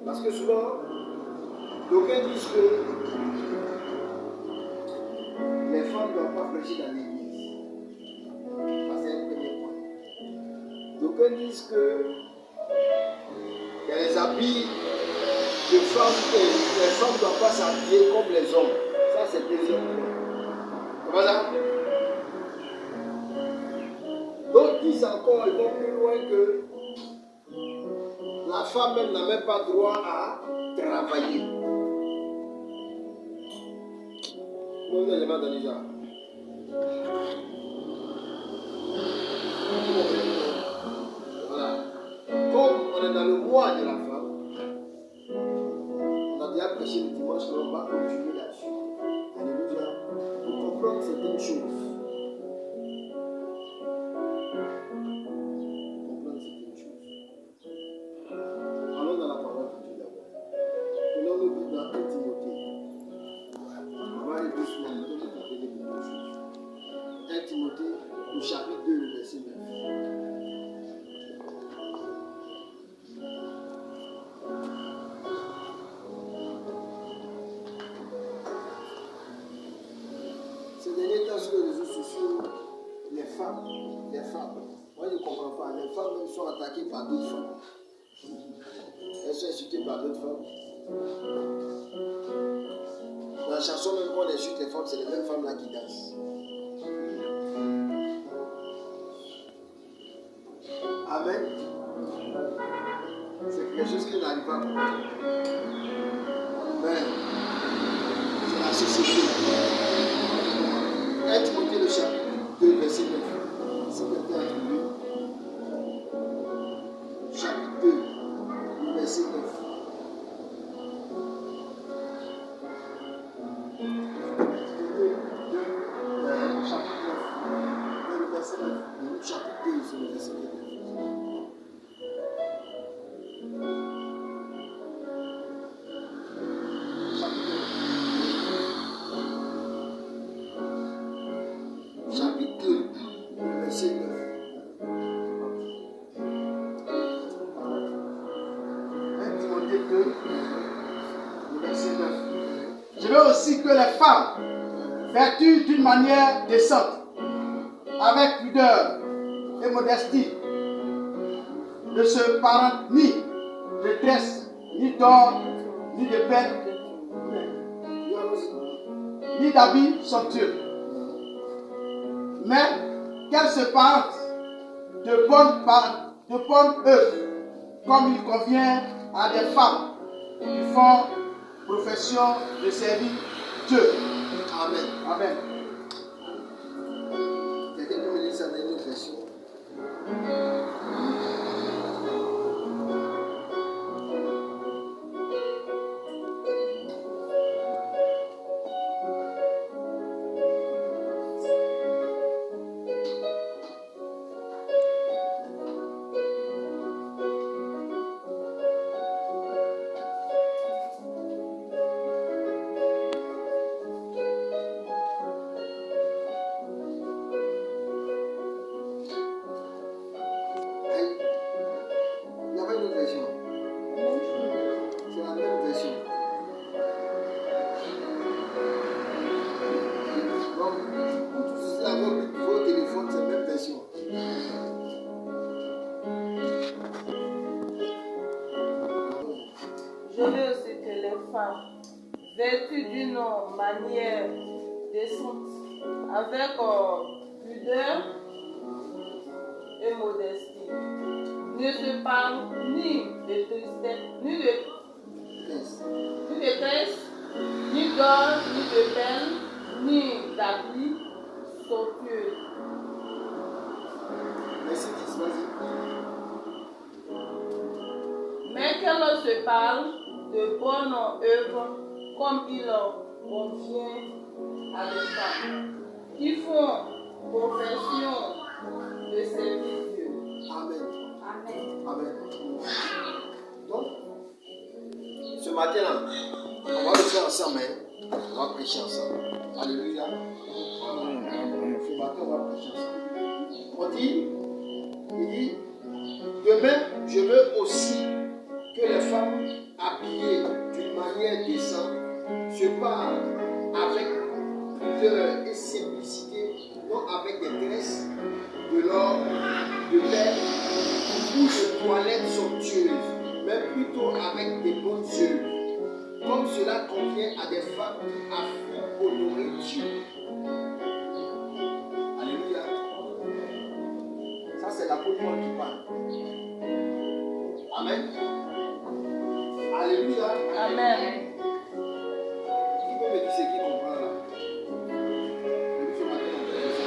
Parce que souvent, d'aucuns disent que les femmes ne doivent pas prêcher dans l'église. Ça, c'est un premier point. D'aucuns disent que les habits de femmes, les femmes ne doivent pas s'habiller comme les hommes. Ça, c'est le deuxième point. Comment ça? D'autres disent encore, ils vont plus loin que la femme même n'a même pas droit à travailler. Comment vous avez demandé ça? Voilà. Comme on est dans le mois de la femme, on a déjà prêché le dimanche, mais on va continuer là-dessus. Alléluia. Pour comprendre certaines choses. Allons dans la parole de Dieu d'abord. Prenons-nous dans 1 Timothée. On va aller doucement, nous allons appeler beaucoup de choses. 1 Timothée, au chapitre 2, le verset 9. Ces derniers temps sur les réseaux sociaux, les femmes, moi je ne comprends pas, les femmes même sont attaquées par d'autres femmes. Elles sont insultées par d'autres femmes. Dans la chanson même quand on insulte les femmes, c'est les mêmes femmes là qui dansent. Amen. C'est quelque chose qui n'arrive pas à comprendre. Mais c'est la société. 1 Timothée le chapitre 2, verset 9. Si quelqu'un a trouvé. Chapitre 2, le verset 9. Chapitre 2, c'est le verset 9. Chapitre 2, le verset 9. Timothée 2, le verset 9. Je veux aussi que les femmes, vêtues d'une manière décente, avec pudeur et modestie, ne se parentent ni de tresse, ni d'or, ni de perles, ni d'habits somptueux, mais qu'elles se parentent de bonnes œuvres, comme il convient à des femmes qui font profession de servir Dieu. Amen. Amen. Quelqu'un peut me dire ça dans une autre version? Il y avait une autre version. C'est la même version. Donc, pour tous ceux qui avaient vos téléphones, c'est la même version. Je veux aussi que les femmes, vêtues d'une manière décente, avec pudeur et modestie, ne se parlent ni de tristesse, ni de tresse, ni d'or, ni de perles, ni d'habits somptueux. Merci, vas-y. Mais qu'elles se parlent de bonnes œuvres comme il convient à des femmes qui font profession de servir Dieu. Amen. Amen. Amen. Donc, ce matin-là, on va le faire ensemble, hein? On va prêcher ensemble. Alléluia. Ce matin, on va prêcher ensemble. On dit, il dit, demain, je veux aussi que les femmes habillé d'une manière décente, se parle avec pudeur et simplicité, non avec des tresses, de l'or, de verre ou de toilettes somptueuses, mais plutôt avec des bonnes œuvres, comme cela convient à des femmes qui affirment honorer Dieu. Alléluia. Ça, c'est l'apôtre Paul qui parle. Amen. Alléluia. Amen. Qui peut me dire ce qu'il comprend là? Ce matin, on fait ça.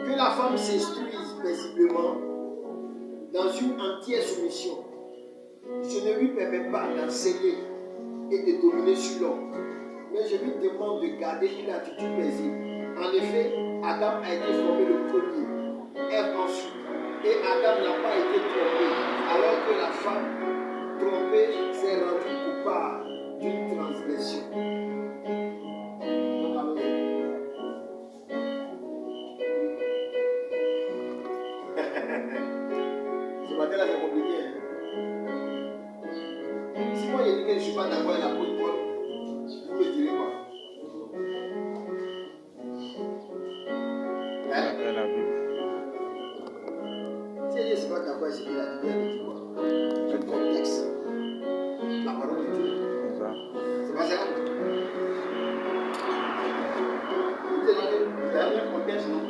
Que la femme s'instruise paisiblement dans une entière soumission. Je ne lui permets pas d'enseigner et de dominer sur l'homme, mais je lui demande de garder une attitude paisible. En effet, Adam a été formé le premier, Ève ensuite, et Adam n'a pas été trompé, alors que la femme trompée s'est rendue coupable d'une transgression. Ce matin-là, c'est compliqué. Si moi je dis que je ne suis pas d'accord avec l'apôtre Paul, vous me direz quoi? Hein? Si je ne suis pas d'accord avec ce qu'il a dit, elle me dit quoi? Le contexte, la parole de Dieu. C'est pas ça? Vous avez un contexte, non?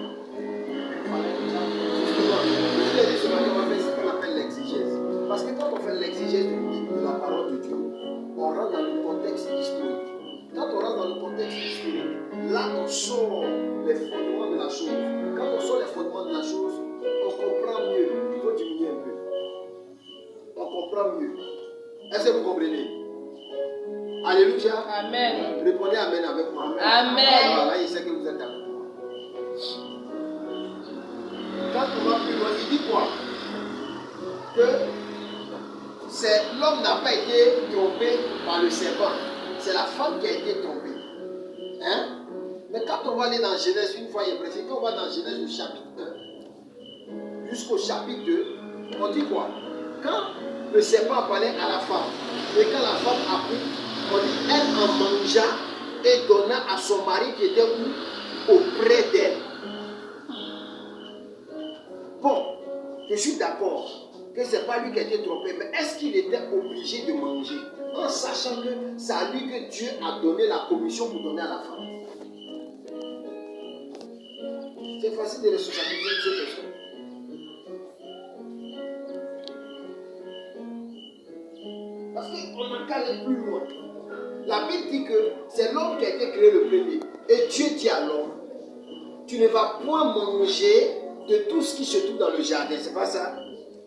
Je l'ai dit ce matin, on va faire ce qu'on appelle l'exégèse. Parce que quand on fait l'exégèse de la parole de Dieu, on rentre dans le contexte historique. Quand on rentre dans le contexte historique, là on sort les fondements de la chose. Quand on sort les fondements de la chose, on comprend mieux. Il faut diminuer un peu. On comprend mieux. Est-ce que vous comprenez? Alléluia. Amen. Répondez Amen avec moi. Amen. Voilà, il sait que vous êtes avec moi. Quand on va plus loin, il dit quoi? Que l'homme n'a pas été trompé par le serpent. C'est la femme qui a été trompée. Hein? Mais quand on va aller dans Genèse, une fois il est précisé, quand on va dans Genèse au chapitre 1 jusqu'au chapitre 2, on dit quoi? Quand le serpent parlait à la femme, et quand la femme a pris, on dit elle en mangea et donna à son mari qui était où? Auprès d'elle. Bon, je suis d'accord que ce n'est pas lui qui a été trompé, mais est-ce qu'il était obligé de manger en sachant que c'est à lui que Dieu a donné la commission pour donner à la femme? C'est facile de responsabiliser ces personnes. Parce qu'on n'a qu'à aller plus loin. La Bible dit que c'est l'homme qui a été créé le premier. Et Dieu dit à l'homme, tu ne vas point manger de tout ce qui se trouve dans le jardin. C'est pas ça?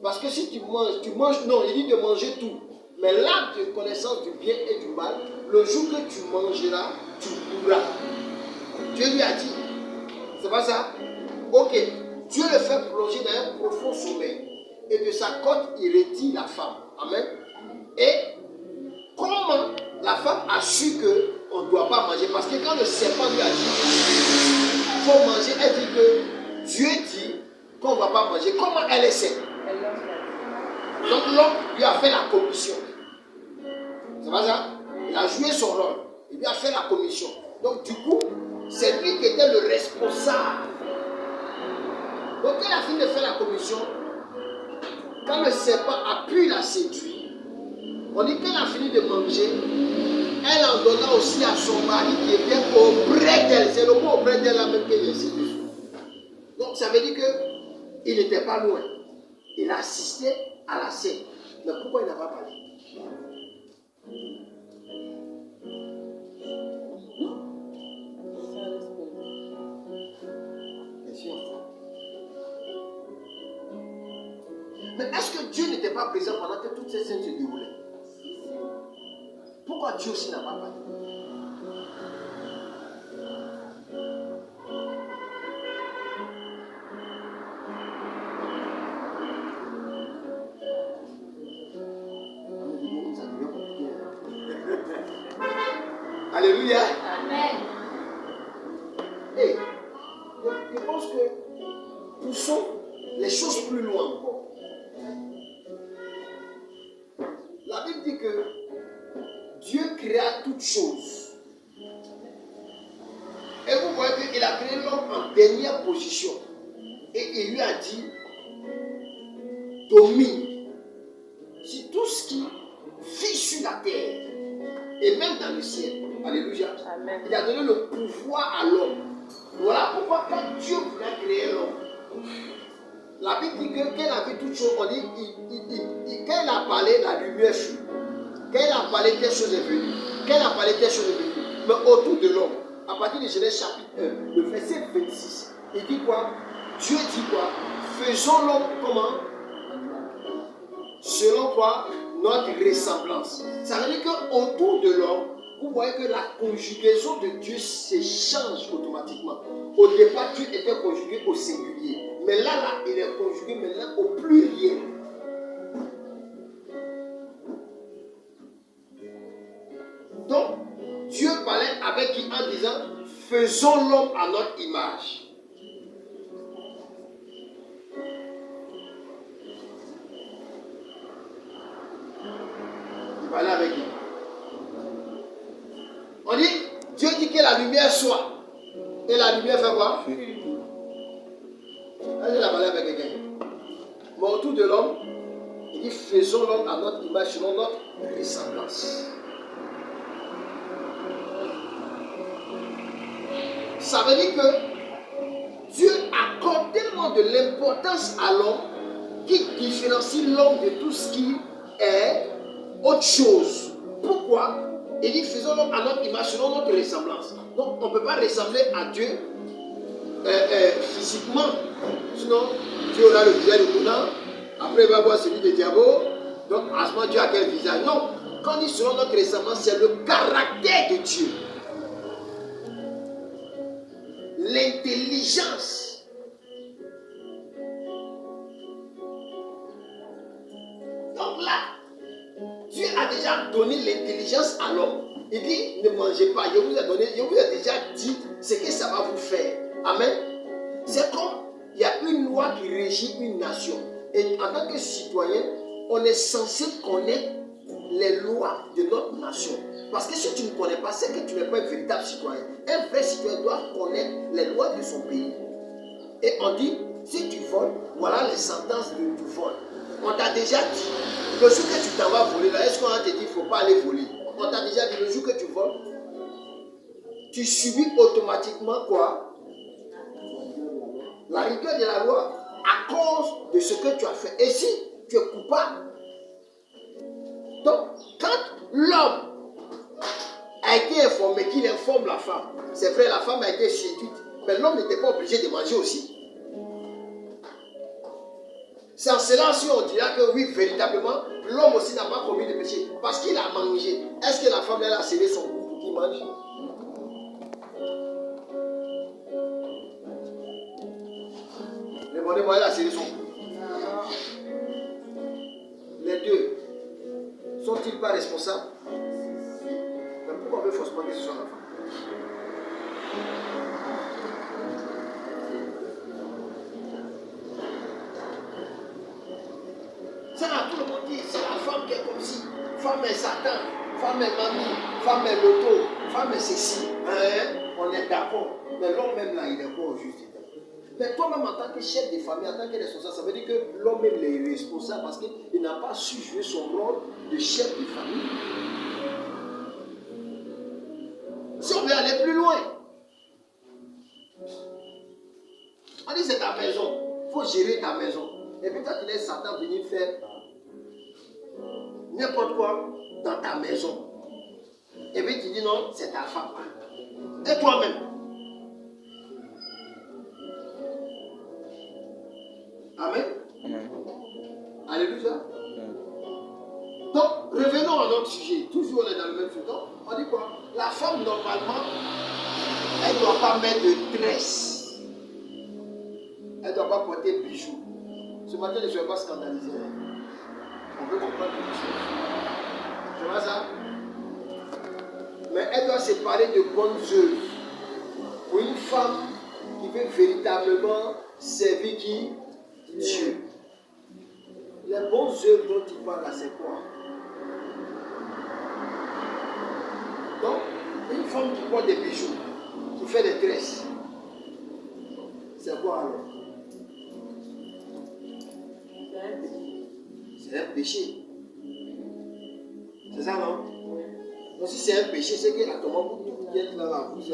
Parce que si tu manges, non, il dit de manger tout. Mais l'arbre de connaissance du bien et du mal, le jour que tu mangeras, tu mourras. Dieu lui a dit, c'est pas ça? Ok, Dieu le fait plonger dans un profond sommeil. Et de sa côte, il retire la femme. Amen. Et comment la femme a su qu'on ne doit pas manger? Parce que quand le serpent lui a dit il faut manger, elle dit que Dieu dit qu'on ne va pas manger. Comment elle est sait? Donc l'homme lui a fait la commission. C'est pas ça? Il a joué son rôle. Il lui a fait la commission. Donc du coup, c'est lui qui était le responsable. Donc quand il a fini de faire la commission, quand le serpent a pu la séduire, on dit qu'elle a fini de manger, elle en donna aussi à son mari qui était auprès d'elle. C'est le mot auprès d'elle là même qu'elle est séduite. Donc ça veut dire qu'il n'était pas loin. Il a assisté à la scène. Mais pourquoi il n'a pas parlé? Question. Mais est-ce que Dieu n'était pas présent pendant que toutes ces scènes se déroulaient? Pourquoi Dieu aussi n'a pas parlé? Alléluia. Amen. Hey, ne pense que poussons les choses plus loin encore. La Bible dit que Dieu créa toutes choses. Et vous voyez qu'il a créé l'homme en dernière position. Et il lui a dit, domine sur tout ce qui vit sur la terre et même dans le ciel. Alléluia. Amen. Il a donné le pouvoir à l'homme. Voilà pourquoi quand Dieu voulait créer l'homme, la Bible dit que quand il a vu toutes choses, on dit, quand il a parlé, la lumière fut. Quand il a parlé, telle chose est venue. Quand il a parlé, telle chose est venue. Mais autour de l'homme, à partir de Genèse chapitre 1, le verset 26, il dit quoi? Dieu dit quoi? Faisons l'homme comment? Selon quoi? Notre ressemblance. Ça veut dire qu'autour de l'homme, vous voyez que la conjugaison de Dieu s'échange automatiquement. Au départ, Dieu était conjugué au singulier. Mais là, il est conjugué maintenant au pluriel. Donc, Dieu parlait avec qui en disant, faisons l'homme à notre image. Il parlait avec qui? On dit, Dieu dit que la lumière soit. Et la lumière fait quoi? Là, il a parlé avec quelqu'un. Mais autour de l'homme, il dit, faisons l'homme à notre image, selon notre ressemblance. Ça veut dire que Dieu accorde tellement de l'importance à l'homme qui différencie l'homme de tout ce qui est autre chose. Pourquoi? Il dit faisons l'homme à notre image selon notre ressemblance. Donc on ne peut pas ressembler à Dieu physiquement. Sinon Dieu aura le visage de Conan, après il va voir celui de Diabo. Donc à ce moment Dieu a quel visage? Non. Quand on dit selon notre ressemblance, c'est le caractère de Dieu. L'intelligence. Donc là, Dieu a déjà donné l'intelligence à l'homme. Il dit, ne mangez pas. Je vous ai déjà dit ce que ça va vous faire. Amen. C'est comme il y a une loi qui régit une nation. Et en tant que citoyen, on est censé connaître les lois de notre nation. Parce que si tu ne connais pas, c'est que tu n'es pas un véritable citoyen. Un vrai citoyen doit connaître les lois de son pays. Et on dit, si tu voles, voilà les sentences du vol. On t'a déjà dit, le jour que tu t'en vas voler, là, est-ce qu'on t'a dit qu'il ne faut pas aller voler? On t'a déjà dit, le jour que tu voles, tu subis automatiquement quoi? La rigueur de la loi, à cause de ce que tu as fait. Et si tu es coupable, donc quand l'homme a été informé qu'il informe la femme, c'est vrai, la femme a été séduite, mais l'homme n'était pas obligé de manger aussi. C'est en cela si on dira que oui, véritablement, l'homme aussi n'a pas commis de péché parce qu'il a mangé. Est-ce que la femme elle a scellé son cou pour qu'il mange? Répondez-moi, elle a scellé son cou. Les deux, sont-ils pas responsables? Mais pourquoi on veut forcément que ce soit la femme? Ça, tout le monde dit, c'est la femme qui est comme si. Femme est Satan, femme est mamie, femme est loto, femme est ceci. Hein? On est d'accord. Mais l'homme même là, il est pas au juste. Mais toi-même en tant que chef de famille, en tant que responsable, ça veut dire que l'homme même est responsable parce qu'il n'a pas su jouer son rôle de chef de famille. Si on veut aller plus loin, on dit c'est ta maison, il faut gérer ta maison. Et puis toi tu laisses Satan venir faire n'importe quoi dans ta maison. Et puis tu dis non, c'est ta femme. Et toi-même. Amen. Alléluia. Donc, revenons à notre sujet. Toujours on est dans le même sujet. Donc, on dit quoi? La femme, normalement, elle ne doit pas mettre de tresse. Elle ne doit pas porter bijoux. Ce matin, je ne vais pas scandaliser. On veut comprendre quelque chose. Tu vois ça? Mais elle doit se parler de bonnes œuvres. Pour une femme qui veut véritablement servir qui? Dieu. Les bonnes œuvres dont il parle là, c'est quoi? Donc, une femme qui porte des bijoux, qui fait des tresses, c'est quoi alors? C'est un péché. C'est ça, non? Donc si c'est un péché, c'est que actuellement vous êtes là, vous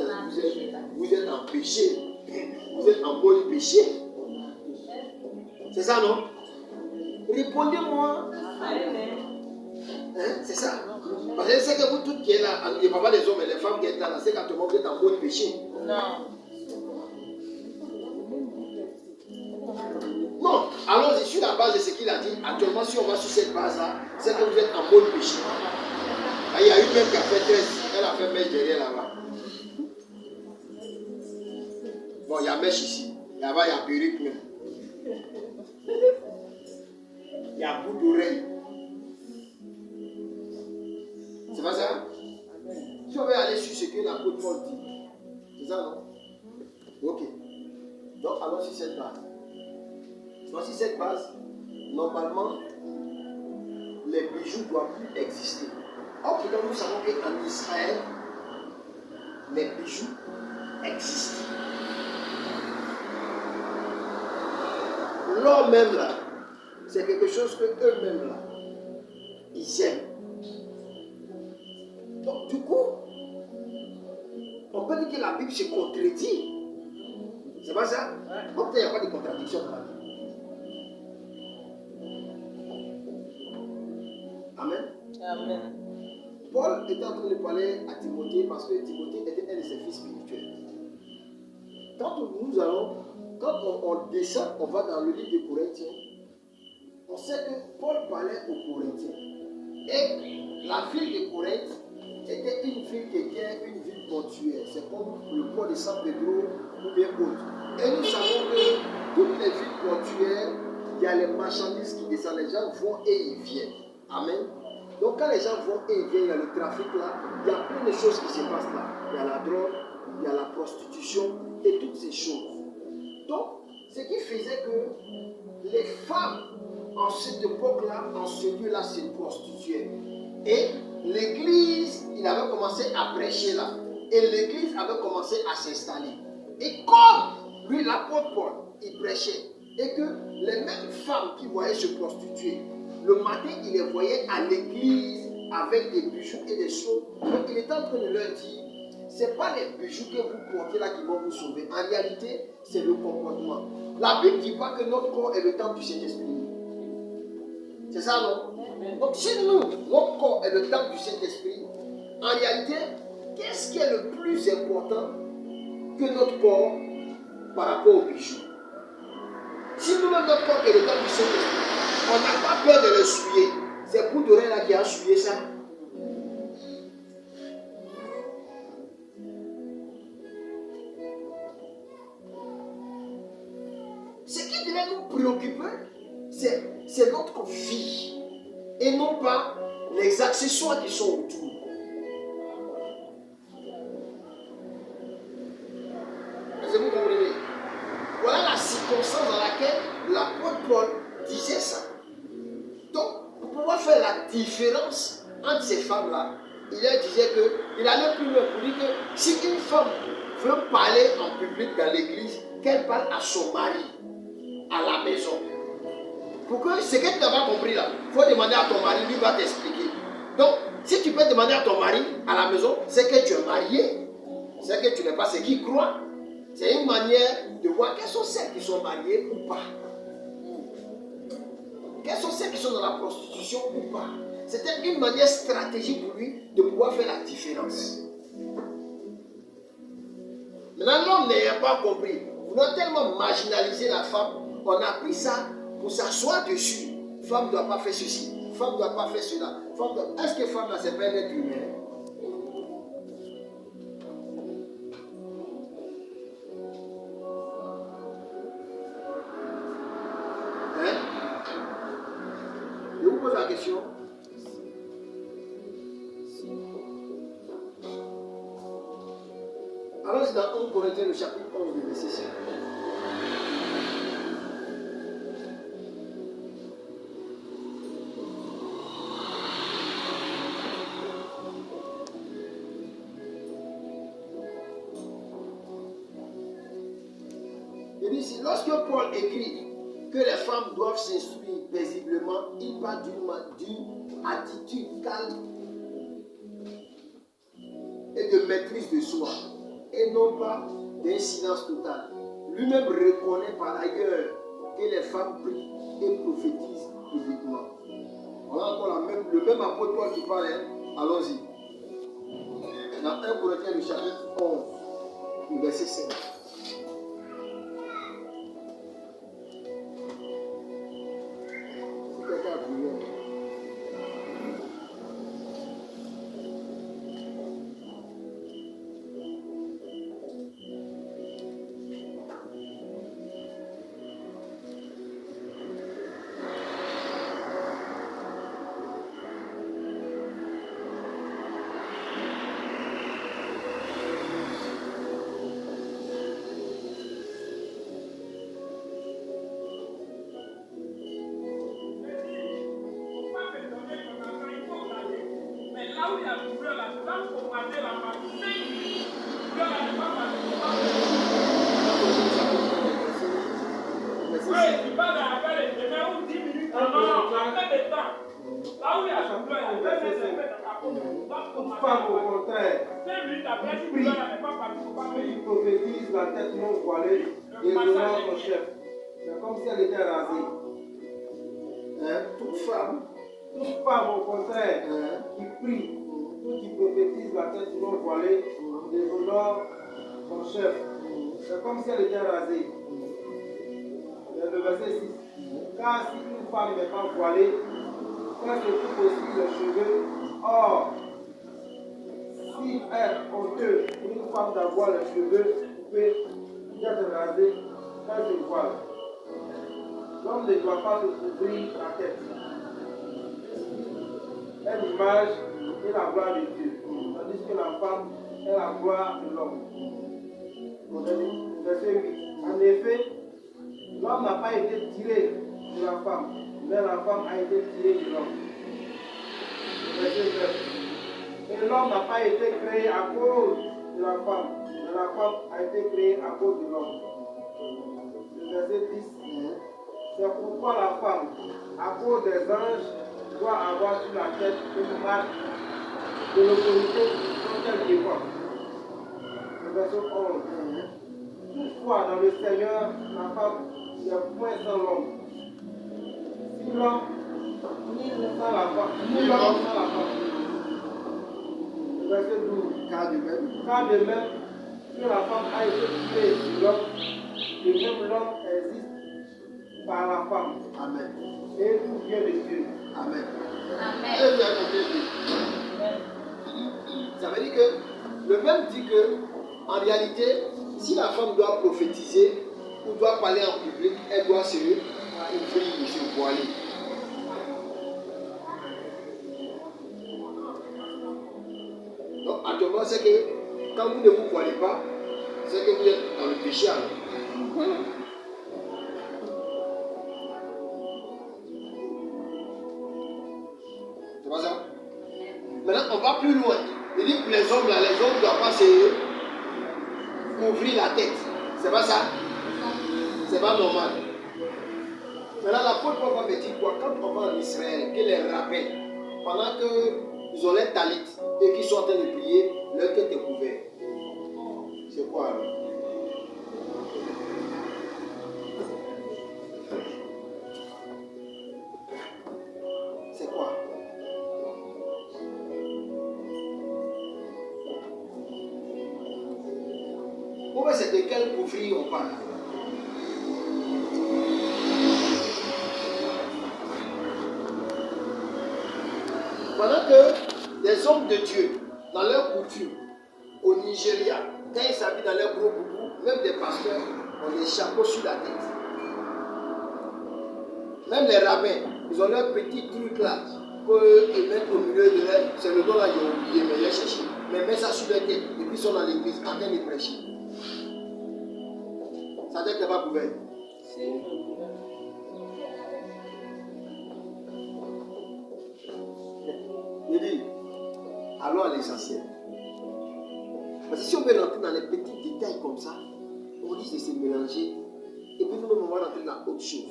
êtes en péché. Vous êtes en bon péché. C'est ça, non? Répondez-moi. Hein? C'est ça. Parce que c'est que vous toutes qui êtes là, les papas des hommes et les femmes qui êtes là, c'est qu'actuellement vous êtes en bon péché. Non. Non, allons-y sur la base de ce qu'il a dit. Actuellement, si on va sur cette base-là, c'est que vous êtes en bon péché. Il y a une même qui a fait 13, elle a fait mèche derrière là-bas. Bon, il y a mèche ici. Là-bas, il y a perruque même. Il y a bout d'oreille. C'est pas ça? Si on veut aller sur ce que l'apôtre Paul dit, c'est ça, non? Ok. Donc, allons sur cette base. Donc, sur cette base, normalement, les bijoux ne doivent plus exister. Or, pourtant, nous savons qu'en Israël, les bijoux existent. L'or même là, c'est quelque chose que eux-mêmes là, ils aiment. Donc, du coup, on peut dire que la Bible se contredit. C'est pas ça? Donc, il n'y a pas de contradiction dans la Bible. Amen. Amen. Paul était en train de parler à Timothée parce que Timothée était un de ses fils spirituels. Quand on descend, on va dans le livre des Corinthiens, on sait que Paul parlait aux Corinthiens. Et la ville de Corinthe était une ville qui était une ville portuaire. C'est comme le port de San Pedro ou bien autre. Et nous savons que toutes les villes portuaires, il y a les marchandises qui descendent, les gens vont et ils viennent. Amen. Donc quand les gens vont et ils viennent, il y a le trafic là, il y a plein de choses qui se passent là. Il y a la drogue, il y a la prostitution et toutes ces choses. Donc, ce qui faisait que les femmes en cette époque-là, en ce lieu-là, se prostituaient. Et l'église, il avait commencé à prêcher là. Et l'église avait commencé à s'installer. Et comme lui, l'apôtre Paul, il prêchait, et que les mêmes femmes qui voyaient se prostituer, le matin, il les voyait à l'église avec des bijoux et des choses. Donc, il était en train de leur dire, ce n'est pas les bijoux que vous portez là qui vont vous sauver. En réalité, c'est le comportement. La Bible ne dit pas que notre corps est le temple du Saint-Esprit. C'est ça, non? Donc, si nous, notre corps est le temple du Saint-Esprit, en réalité, qu'est-ce qui est le plus important que notre corps par rapport aux bijoux? Si nous-mêmes, notre corps est le temple du Saint-Esprit, on n'a pas peur de le souiller. C'est pour d'oreille là qui a souillé ça. Ce qui devait nous préoccuper, c'est notre vie et non pas les accessoires qui sont autour. Est-ce que vous comprenez? Voilà la circonstance dans laquelle l'apôtre Paul disait ça. Donc, pour pouvoir faire la différence entre ces femmes-là, il leur disait qu'il allait plus loin pour dire que si une femme veut parler en public dans l'église, qu'elle parle à son mari, à la maison. Pour que ce que tu n'as pas compris là, il faut demander à ton mari, lui va t'expliquer. Donc, si tu peux demander à ton mari à la maison, c'est que tu es marié, c'est que tu n'es pas ce qui croit. C'est une manière de voir quelles sont celles qui sont mariées ou pas. Quelles sont celles qui sont dans la prostitution ou pas. C'était une manière stratégique pour lui de pouvoir faire la différence. Maintenant, l'homme n'ayant pas compris, on a tellement marginalisé la femme, on a pris ça pour s'asseoir dessus. Femme ne doit pas faire ceci, femme ne doit pas faire cela. Est-ce que femme là, c'est pas un être humain? Je vous pose la question. Alors c'est dans 1 Corinthiens, le chapitre 11, le verset 5. Il dit ici, lorsque Paul écrit que les femmes doivent s'instruire paisiblement, il parle d'une attitude calme et de maîtrise de soi, et non pas d'un silence total. Lui-même reconnaît par ailleurs que les femmes prient et prophétisent publiquement. Voilà encore le même apôtre Paul qui parle. Allons-y. Dans 1 Corinthiens, le chapitre 11, le verset 5. Il prophétise la tête non voilée et l'honneur au chef. C'est comme si elle était rasée. Toute femme, au contraire, qui prie ou qui prophétise la tête non voilée et l'honneur au chef. C'est comme si elle était rasée. Le verset 6. Car si une femme n'est pas voilée, qu'elle se coupe aussi les cheveux. Or, si est honteux pour une femme d'avoir les cheveux coupés, d'être rasée, qu'elle se voile. L'homme ne doit pas se couvrir la tête. Est l'image et la gloire de Dieu, tandis que la femme est la gloire de l'homme. Verset 8. En effet, l'homme n'a pas été tiré de la femme, mais la femme a été tirée de l'homme. Verset 9. Et l'homme n'a pas été créé à cause de la femme, mais la femme a été créée à cause de l'homme. Verset 10. C'est pourquoi la femme, à cause des anges, doit avoir sur la tête une marque de l'autorité dont elle dépend. Verset 11. Toutefois, dans le Seigneur, la femme n'est point sans l'homme. Si l'homme, ni sans la femme, ni l'homme sans la femme. Verset 12. Car de même que la femme a été créée sur l'homme, et même l'homme existe par la femme. Amen. Et tout vient de Dieu. Amen. Amen. Ça veut dire que le même dit que, en réalité, si la femme doit prophétiser ou doit parler en public, elle doit se couvrir, se voiler. Donc, actuellement, c'est que quand vous ne vous voilez pas, c'est que vous êtes dans le péché. C'est pas ça? Maintenant, on va plus loin. Il dit que les hommes ne doivent pas se couvrir la tête. C'est pas ça? C'est pas normal. Maintenant, l'apôtre Paul va me dire quoi? Quand on va en Israël, que les rabbins, pendant qu'ils ont les talit et qu'ils sont en train de prier, leur tête est couverte. C'est quoi alors? C'est quoi? Ou bien c'est de quel couvrir on parle? Pendant que les hommes de Dieu, dans leur coutume, au Nigeria, quand ils s'habillent dans leur gros boubou, même des pasteurs ont des chapeaux sur la tête. Même les rabbins, ils ont leur petit truc là, qu'ils mettent au milieu de l'air. C'est le nom là qu'ils ont oublié, mais ils l'ont cherché. mais met ça sur leur tête. Et puis ils sont dans l'église en train de prêcher. Sa tête n'est pas couverte. Il dit, allons à l'essentiel. Parce que si on veut rentrer dans les petits détails comme ça, on risque de se mélanger. Et puis nous-mêmes, on va rentrer dans autre chose.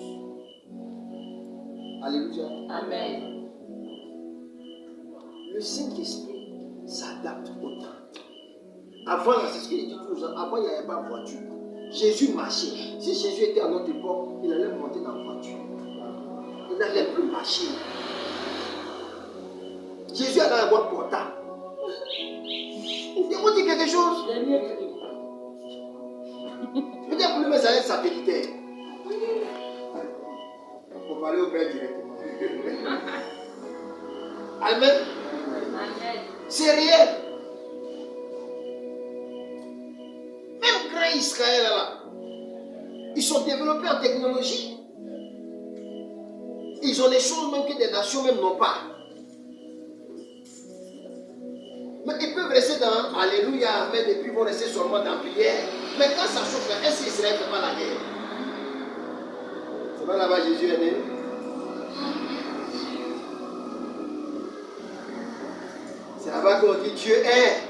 Alléluia. Amen. Le Saint-Esprit s'adapte au temps. Avant, c'est ce qu'il dit toujours, avant il n'y avait pas de voiture. Jésus marchait. Si Jésus était à notre époque, il allait monter dans la voiture. Il n'allait plus marcher. Jésus allait avoir portable. Il vous dit quelque chose? Peut-être que ça va être satellitaire. Pour parler au Père directement. Amen. C'est réel. Même grand Israël là, ils sont développés en technologie. Ils ont des choses même que des nations même n'ont pas. Mais ils peuvent rester dans Alléluia, Amen, et puis ils vont rester seulement dans la prière. Mais quand ça chauffe, est-ce qu'Israël ne fait pas la guerre? C'est pas là-bas Jésus est né. C'est là-bas qu'on dit Dieu est.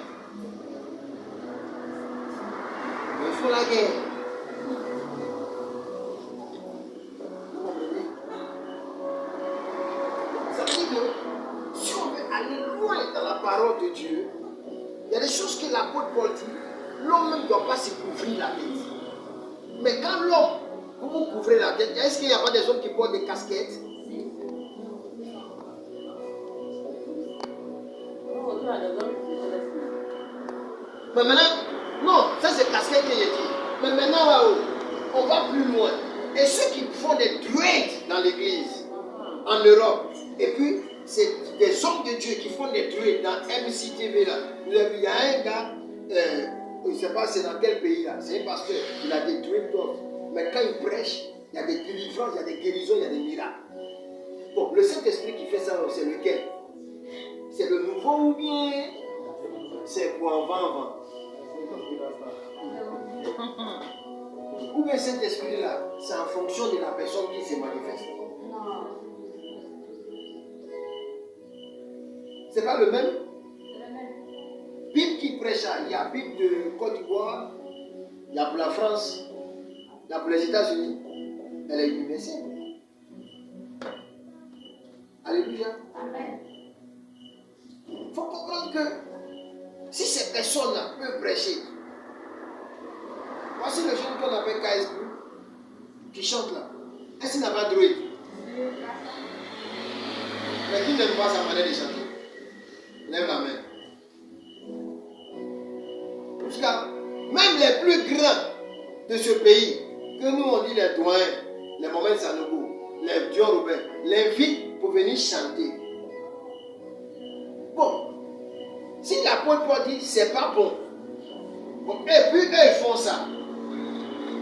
Mais il faut la guerre. Ça veut dire que si on veut aller loin dans la parole de Dieu, il y a des choses que l'apôtre Paul dit, l'homme même ne doit pas se couvrir la tête. Mais quand l'homme, vous vous couvrez la tête, est-ce qu'il n'y a pas des hommes qui portent des casquettes? Mais maintenant, non, ça c'est casquette que j'ai dit. Mais maintenant, là-haut, on va plus loin. Et ceux qui font des dreads dans l'église, en Europe, et puis c'est des hommes de Dieu qui font des dreads dans MCTV là. Vous avez vu, il y a un gars, je ne sais pas c'est dans quel pays là, c'est un pasteur, il a des dreads d'or. Mais quand il prêche, il y a des délivrances, il y a des guérisons, il y a des miracles. Bon, le Saint-Esprit qui fait ça, c'est lequel? C'est le nouveau ou bien c'est pour en vent? Ou bien cet esprit-là, c'est en fonction de la personne qui se manifeste. C'est pas le même? Bible qui prêche, il y a Bible de Côte d'Ivoire, il y a pour la France, il y a pour les États-Unis. Elle est universelle. Alléluia. Amen. Il faut comprendre que si ces personnes-là peuvent prêcher, voici le jeune qu'on appelle KSB, qui chante là. Est-ce qu'il n'a pas de droit? Mais qui n'aime pas sa manière de chanter? Lève la main. Parce que même les plus grands de ce pays, que nous on dit les doyens, les Mohamed Sanogo, les Dion Robert, l'invitent pour venir chanter. Bon, si l'apôtre Paul dit c'est pas bon, bon, et puis eux ils font ça,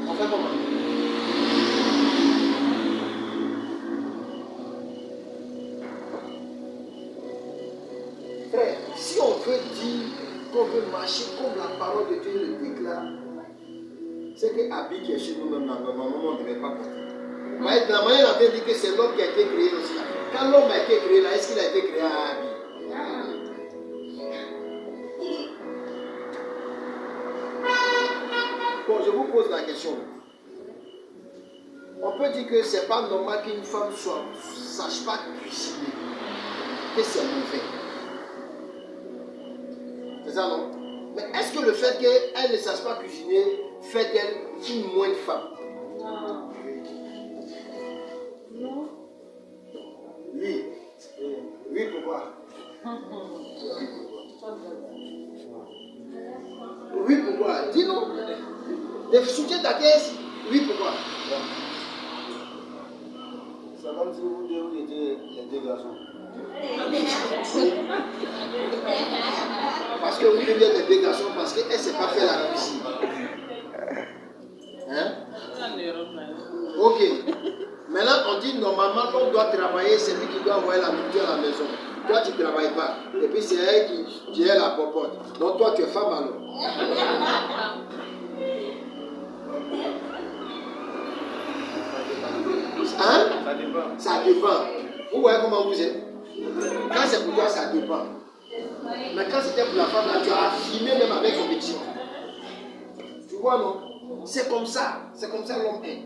on fait comment? Frère, si on veut dire qu'on veut marcher comme la parole de Dieu le déclare, c'est que l'habit qui est chez nous-mêmes, normalement, on ne devait pas porter. Mais la manière dont on dit que c'est l'homme qui a été créé aussi. Quand l'homme a été créé là, est-ce qu'il a été créé à habit? Bon, je vous pose la question. On peut dire que c'est pas normal qu'une femme ne sache pas cuisiner, que c'est mauvais. C'est ça, non? Mais est-ce que le fait qu'elle ne sache pas cuisiner fait d'elle une moindre femme? Non. Non. Oui. Oui, pourquoi? Oui, pourquoi? Dis-nous. Les soutiens ta caisse? Oui, pourquoi? C'est comme si vous deux étiez les deux garçons. Parce que vous deviez des deux garçons parce qu'elle ne sait pas faire la cuisine. Hein? Ok. Maintenant, on dit normalement qu'on doit travailler, c'est lui qui doit envoyer la nourriture à la maison. Toi, tu ne travailles pas. Et puis, c'est elle qui est la popote. Donc, toi, tu es femme alors. Hein? Ça dépend. Ça dépend. Vous voyez comment vous êtes? Quand c'est pour toi, ça dépend. Mais quand c'était pour la femme, là, tu as affirmé même avec conviction. Tu vois, non? C'est comme ça. C'est comme ça l'homme est.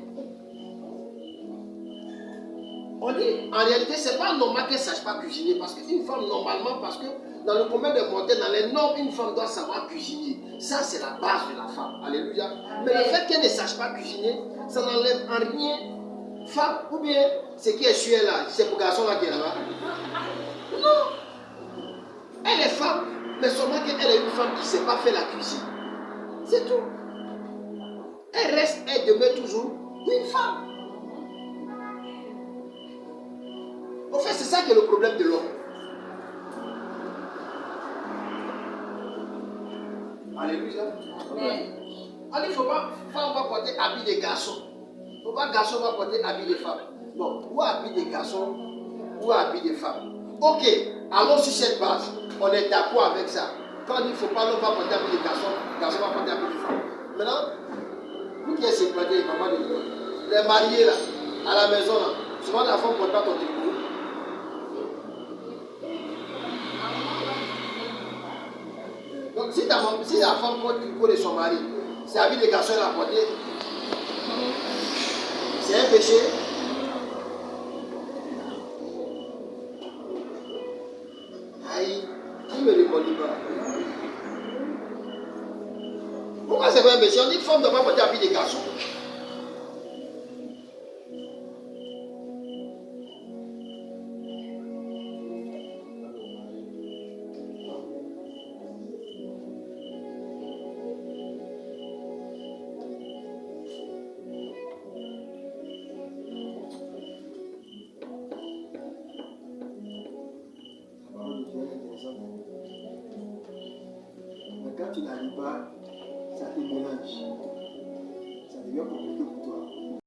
On dit, en réalité, c'est pas normal qu'elle ne sache pas cuisiner. Parce qu'une femme, normalement, parce que dans le commun des mortels, dans les normes, une femme doit savoir cuisiner. Ça, c'est la base de la femme. Alléluia. Mais le fait qu'elle ne sache pas cuisiner, ça n'enlève en rien. Femme, ou bien, ce qui est sur elle là, c'est pour garçon là qui est là-bas. Non. Elle est femme, mais seulement qu'elle est une femme qui ne sait pas faire la cuisine. C'est tout. Elle reste, elle demeure toujours une femme. En fait, c'est ça qui est le problème de l'homme. Alléluia. Alors, il ne faut pas, femme va porter habit de garçon. Il ne faut pas garçon va porter habit de femme. Non, ou habit de garçon, ou habit de femme. Ok, allons sur cette base. On est d'accord avec ça. Quand il ne faut pas, l'homme va porter habit de garçon, garçon va porter habit de femme. Maintenant, vous qui êtes séparés, maman de l'école, les mariés là, à la maison là, souvent la femme ne porte pas ton tricot. Donc si la femme porte le tricot de son mari, c'est habit de garçon à porter. C'est un péché. Aïe, qui ne me répondit pas? Pourquoi c'est pas un péché? On dit que femme ne doit pas porter habit de garçon. Mais quand tu n'arrives pas, ça te mélange. Ça devient compliqué pour toi.